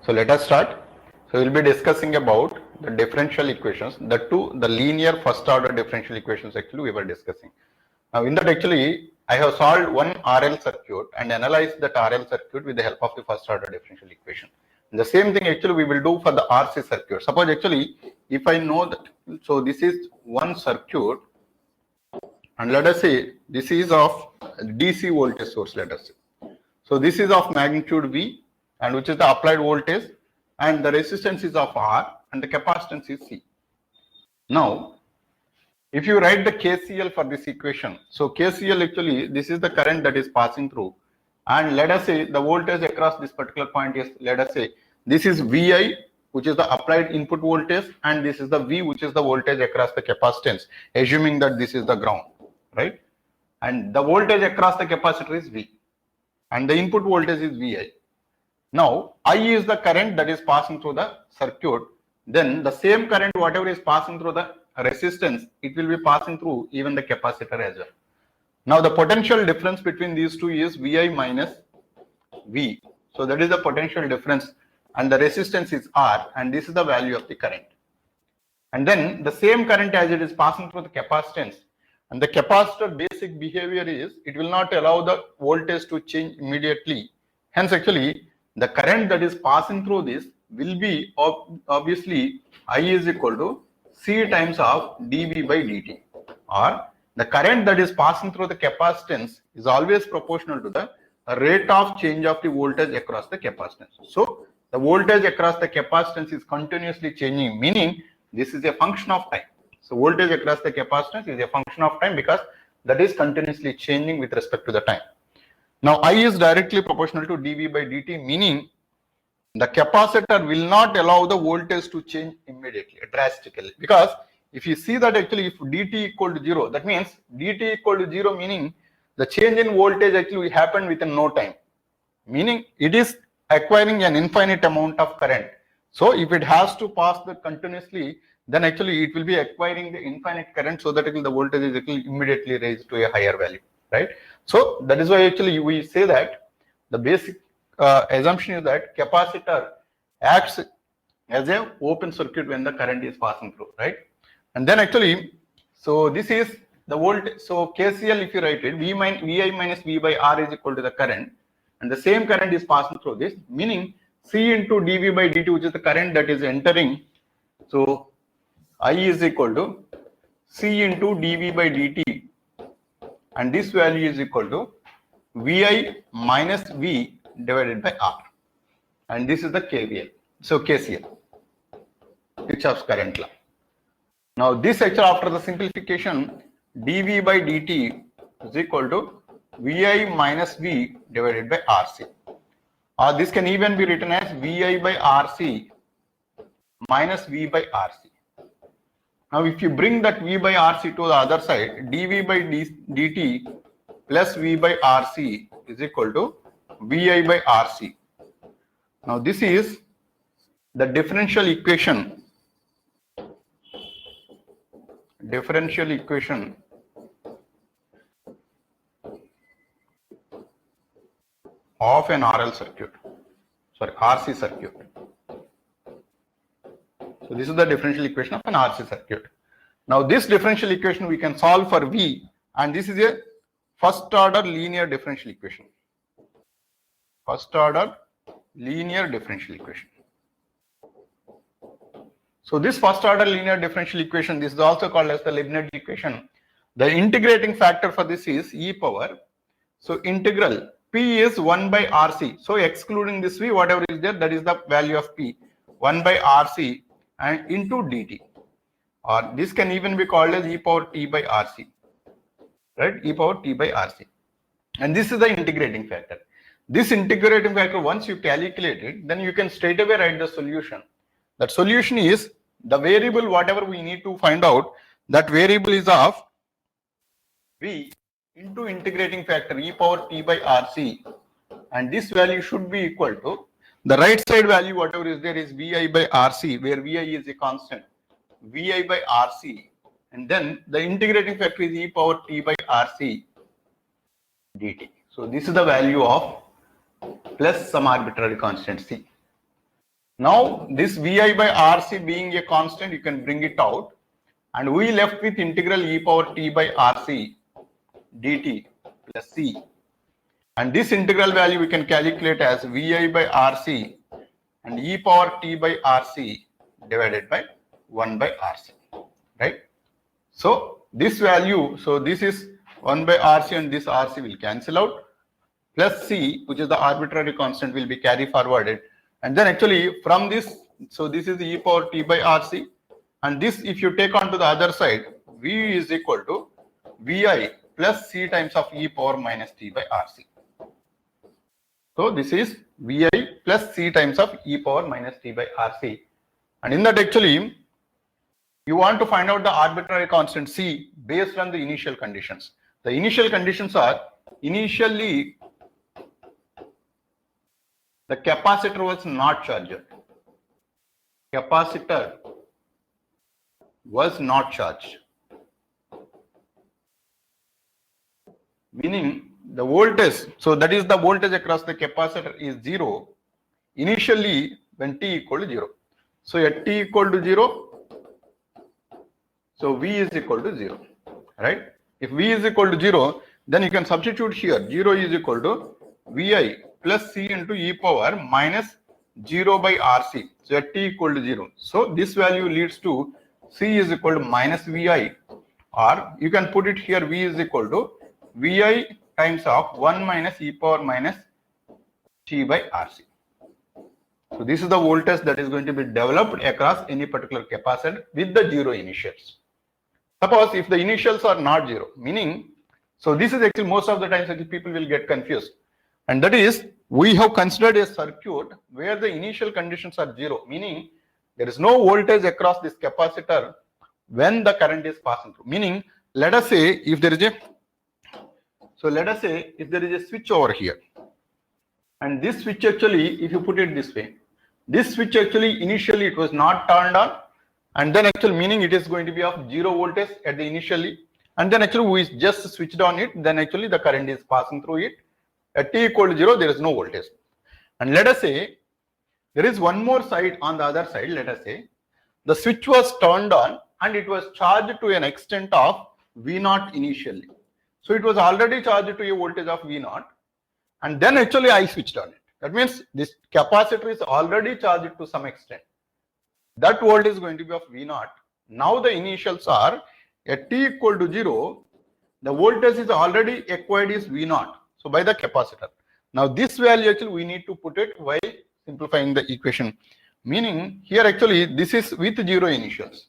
So let us start. So we'll be discussing about the differential equations. The linear first order differential equations actually we were discussing. Now in that actually I have solved one RL circuit and analyzed that RL circuit with the help of the first order differential equation. And the same thing actually we will do for the RC circuit. Suppose actually if I know that, so this is one circuit and let us say this is of DC voltage source, let us say. So this is of magnitude V and which is the applied voltage and the resistance is of R and the capacitance is C. Now, if you write the KCL for this equation, so KCL actually this is the current that is passing through and let us say the voltage across this particular point is, let us say this is VI which is the applied input voltage and this is the V which is the voltage across the capacitance, assuming that this is the ground, right? And the voltage across the capacitor is V and the input voltage is VI. Now, I is the current that is passing through the circuit. Then the same current, whatever is passing through the resistance, it will be passing through even the capacitor as well. Now, the potential difference between these two is VI minus V. So that is the potential difference and the resistance is R and this is the value of the current. And then the same current as it is passing through the capacitance and the capacitor basic behavior is it will not allow the voltage to change immediately. Hence, actually, the current that is passing through this will be obviously I is equal to C times of dV by dt, or the current that is passing through the capacitance is always proportional to the rate of change of the voltage across the capacitance. So the voltage across the capacitance is continuously changing, meaning this is a function of time. So voltage across the capacitance is a function of time because that is continuously changing with respect to the time. Now, I is directly proportional to dV by dt, meaning the capacitor will not allow the voltage to change immediately, drastically. Because if you see that actually if dt equal to 0, that means dt equal to 0 meaning the change in voltage actually happened within no time. Meaning it is acquiring an infinite amount of current. So if it has to pass that continuously, then actually it will be acquiring the infinite current so that the voltage is actually immediately raised to a higher value, right? So that is why actually we say that the basic assumption is that capacitor acts as a open circuit when the current is passing through, right? And then actually, so this is the voltage. So KCL, if you write it, VI minus V by R is equal to the current, and the same current is passing through this, meaning C into dV by dt, which is the current that is entering. So I is equal to C into dV by dt, and this value is equal to VI minus V divided by R, and this is the KVL. So KCL, Kirchhoff's current law. Now this actually after the simplification, dV by dt is equal to VI minus V divided by RC, or this can even be written as VI by RC minus V by RC. Now if you bring that V by RC to the other side, dV by dt plus V by RC is equal to VI by RC. Now this is the differential equation of an RC circuit. So this is the differential equation of an RC circuit. Now this differential equation we can solve for V, and this is a first order linear differential equation. First order linear differential equation. So this first order linear differential equation, this is also called as the Leibniz equation. The integrating factor for this is e power. So integral P is 1 by RC. So excluding this V, whatever is there, that is the value of P, 1 by RC and into dt. Or this can even be called as e power T by RC, right? E power T by RC. And this is the integrating factor. This integrating factor, once you calculate it, then you can straight away write the solution. That solution is the variable, whatever we need to find out, that variable is of V into integrating factor e power T by RC, and this value should be equal to the right side value, whatever is there is VI by RC, where VI is a constant, VI by RC, and then the integrating factor is e power T by RC dt. So this is the value of plus some arbitrary constant C. Now this Vi by Rc being a constant, you can bring it out, and we left with integral e power t by Rc dt plus c, and this integral value we can calculate as Vi by Rc and e power t by Rc divided by 1 by Rc, right? So this value, so this is 1 by Rc and this Rc will cancel out, plus c, which is the arbitrary constant, will be carry forwarded, and then actually from this, so this is e power t by Rc, and this if you take on to the other side, V is equal to Vi plus c times of e power minus t by Rc. So this is Vi plus c times of e power minus t by Rc, and in that actually you want to find out the arbitrary constant c based on the initial conditions. The initial conditions are, initially the capacitor was not charged. Capacitor was not charged, meaning the voltage, so that is the voltage across the capacitor is 0 initially when t equal to 0. So at t equal to 0, so V is equal to 0, right? If V is equal to 0, then you can substitute here. 0 is equal to Vi plus c into e power minus 0 by Rc. So at t equal to 0. So this value leads to c is equal to minus Vi, or you can put it here, V is equal to Vi times of 1 minus e power minus t by Rc. So this is the voltage that is going to be developed across any particular capacitor with the 0 initials. Suppose if the initials are not 0, meaning, so this is actually most of the times that people will get confused, and that is, we have considered a circuit where the initial conditions are 0, meaning there is no voltage across this capacitor when the current is passing through. Meaning, let us say if there is a, so let us say if there is a switch over here, and this switch actually, if you put it this way, this switch actually initially it was not turned on, and then actually meaning it is going to be of 0 voltage at the initially, and then actually we just switched on it, then actually the current is passing through it. At t equal to 0, there is no voltage. And let us say there is one more side on the other side. Let us say the switch was turned on and it was charged to an extent of V0 initially. So it was already charged to a voltage of V0, and then actually I switched on it. That means this capacitor is already charged to some extent. That voltage is going to be of V0. Now the initials are at t equal to 0, the voltage is already acquired is V0. So by the capacitor. Now this value actually we need to put it while simplifying the equation. Meaning here actually this is with 0 initials.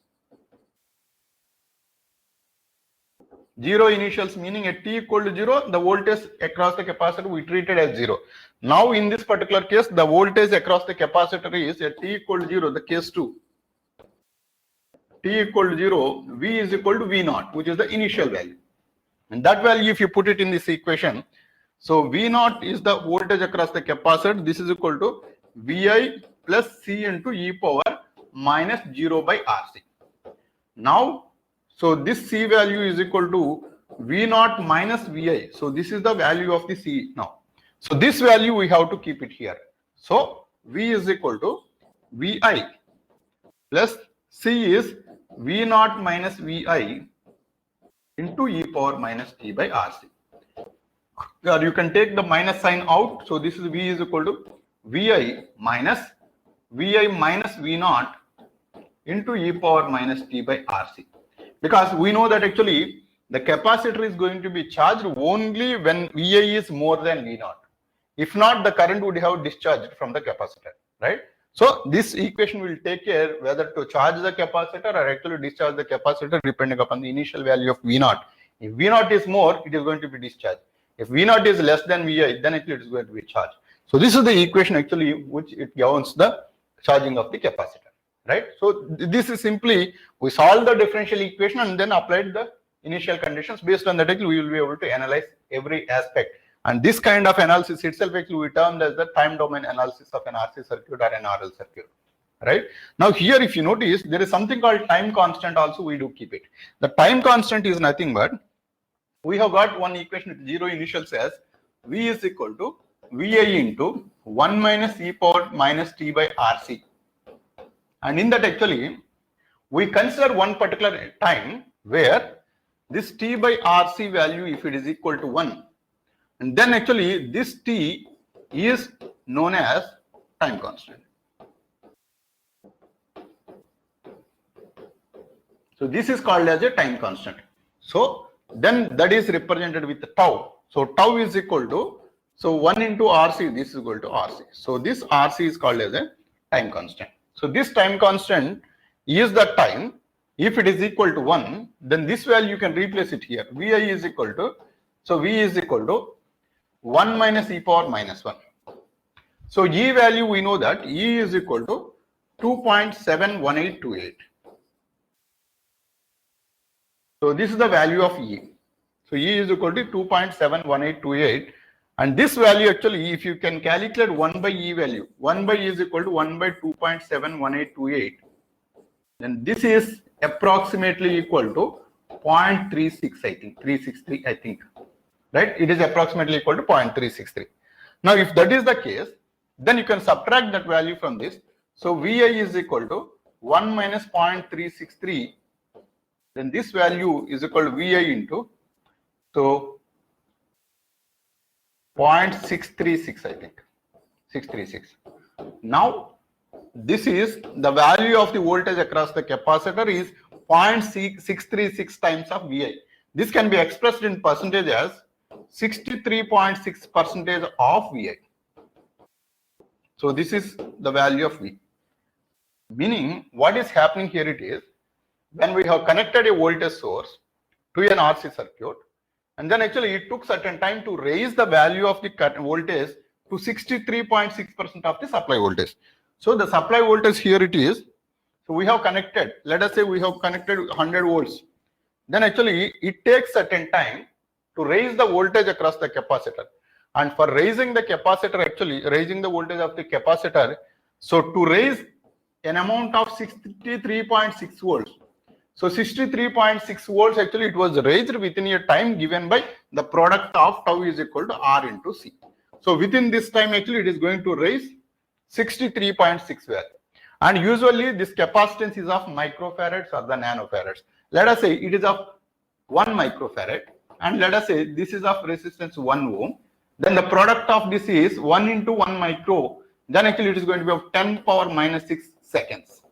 0 initials meaning at t equal to 0, the voltage across the capacitor we treated as 0. Now in this particular case, the voltage across the capacitor is at t equal to 0, the case 2. T equal to 0, V is equal to V0, which is the initial value. And that value, if you put it in this equation, so V0 is the voltage across the capacitor. This is equal to Vi plus C into e power minus 0 by Rc. Now, so this C value is equal to V0 minus Vi. So this is the value of the C now. So this value we have to keep it here. So V is equal to Vi plus C is V0 minus Vi into e power minus t by Rc. Or you can take the minus sign out. So this is V is equal to Vi minus V0 into e power minus t by Rc. Because we know that actually the capacitor is going to be charged only when Vi is more than V0. If not, the current would have discharged from the capacitor, right? So this equation will take care whether to charge the capacitor or actually discharge the capacitor depending upon the initial value of V0. If V0 is more, it is going to be discharged. If V0 is less than Vi, then actually it is going to be charged. So this is the equation actually which it governs the charging of the capacitor, right? So this is simply we solve the differential equation and then applied the initial conditions. Based on that, actually we will be able to analyze every aspect. And this kind of analysis itself actually we termed as the time domain analysis of an RC circuit or an RL circuit, right? Now here, if you notice, there is something called time constant also, we do keep it. The time constant is nothing but, we have got one equation with 0 initials as V is equal to Vi into 1 minus e power minus t by Rc. And in that actually, we consider one particular time where this T by RC value, if it is equal to 1, and then actually this T is known as time constant. So this is called as a time constant. So then that is represented with tau. So tau is equal to, so 1 into RC, this is equal to RC. So this RC is called as a time constant. So this time constant is the time. If it is equal to 1, then this value you can replace it here. Vi is equal to, so V is equal to 1 minus e power minus 1. So E value we know that E is equal to 2.71828. So this is the value of E. So E is equal to 2.71828. And this value actually, if you can calculate 1 by E value, 1 by E is equal to 1 by 2.71828. Then this is approximately equal to 0.36, I think, 363, I think. Right? It is approximately equal to 0.363. Now, if that is the case, then you can subtract that value from this. So Vi is equal to 1 minus 0.363. Then this value is equal to Vi into, so 0.636, I think, 636. Now, this is the value of the voltage across the capacitor is 0.636 times of Vi. This can be expressed in percentage as 63.6% of Vi. So this is the value of V. Meaning, what is happening here it is, when we have connected a voltage source to an RC circuit, and then actually it took certain time to raise the value of the voltage to 63.6% of the supply voltage. So the supply voltage here it is. So we have connected, let us say we have connected 100 volts. Then actually it takes certain time to raise the voltage across the capacitor. And for raising the capacitor, actually raising the voltage of the capacitor, so to raise an amount of 63.6 volts. So 63.6 volts actually it was raised within a time given by the product of tau is equal to R into C. So within this time actually it is going to raise 63.6 value. And usually this capacitance is of microfarads or the nanofarads. Let us say it is of 1 microfarad, and let us say this is of resistance 1 ohm. Then the product of this is 1 into 1 micro. Then actually it is going to be of 10 power minus 6 seconds.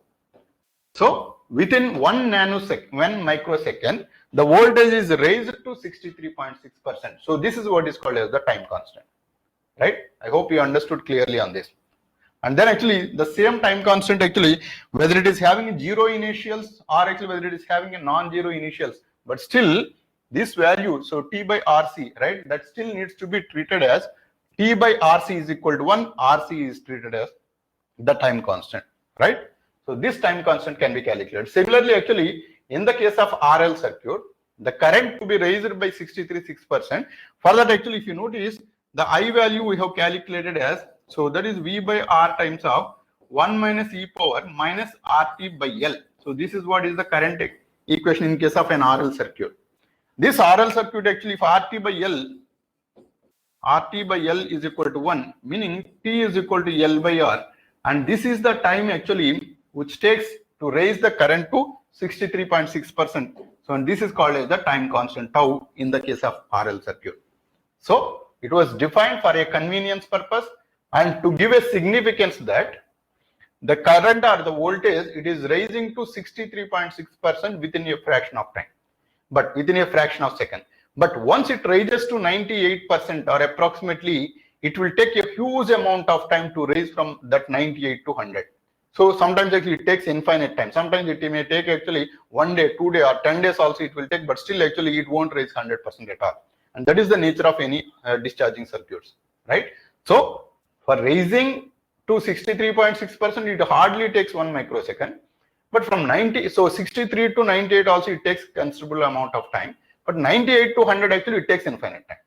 So within 1 nanosecond, 1 microsecond, the voltage is raised to 63.6%. So this is what is called as the time constant. Right? I hope you understood clearly on this. And then actually the same time constant actually, whether it is having 0 initials or actually whether it is having a non-zero initials, but still this value, so T by RC, right, that still needs to be treated as T by RC is equal to 1, RC is treated as the time constant, right? So this time constant can be calculated. Similarly, actually, in the case of RL circuit, the current to be raised by 63.6%. For that, actually, if you notice, the I value we have calculated as, so that is V by R times of 1 minus e power minus RT by L. So this is what is the current equation in case of an RL circuit. This RL circuit actually, if RT by L is equal to 1, meaning T is equal to L by R. And this is the time actually which takes to raise the current to 63.6%. So and this is called as the time constant tau in the case of RL circuit. So it was defined for a convenience purpose and to give a significance that the current or the voltage, it is raising to 63.6% within a fraction of time, but within a fraction of second. But once it raises to 98% or approximately, it will take a huge amount of time to raise from that 98 to 100. So sometimes actually it takes infinite time. Sometimes it may take actually 1 day, 2 days or 10 days also it will take, but still actually it won't raise 100% at all. And that is the nature of any discharging circuits, right? So for raising to 63.6%, it hardly takes 1 microsecond. But from 90, so 63 to 98 also it takes considerable amount of time. But 98 to 100 actually it takes infinite time.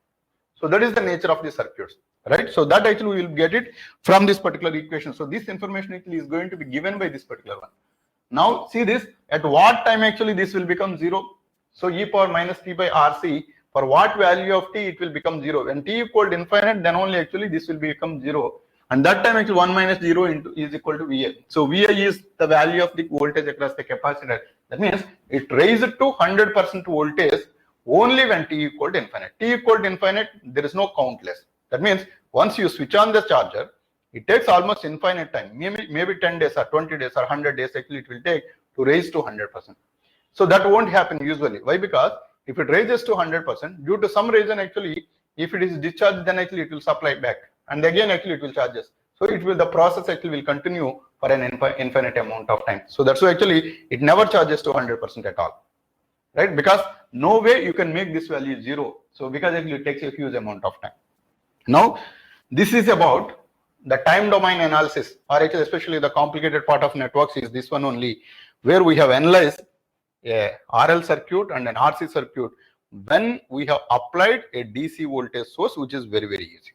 So that is the nature of the circuits, right? So that actually we will get it from this particular equation. So this information actually is going to be given by this particular one. Now see this, at what time actually this will become 0? So e power minus t by RC, for what value of t it will become 0? When t equal to infinite, then only actually this will become 0. And that time actually 1 minus 0 into is equal to VI. So VI is the value of the voltage across the capacitor. That means it raised to 100% voltage only when t equal to infinite. T equal to infinite, there is no countless. That means once you switch on the charger, it takes almost infinite time. Maybe 10 days or 20 days or 100 days actually it will take to raise to 100%. So that won't happen usually. Why? Because if it raises to 100%, due to some reason actually, if it is discharged, then actually it will supply back. And again actually it will charge us. So the process actually will continue for an infinite amount of time. So that's why actually it never charges to 100% at all. Right? Because no way you can make this value 0. So because actually it takes a huge amount of time. Now, this is about the time domain analysis, or actually especially the complicated part of networks is this one only, where we have analyzed a RL circuit and an RC circuit when we have applied a DC voltage source, which is very, very easy.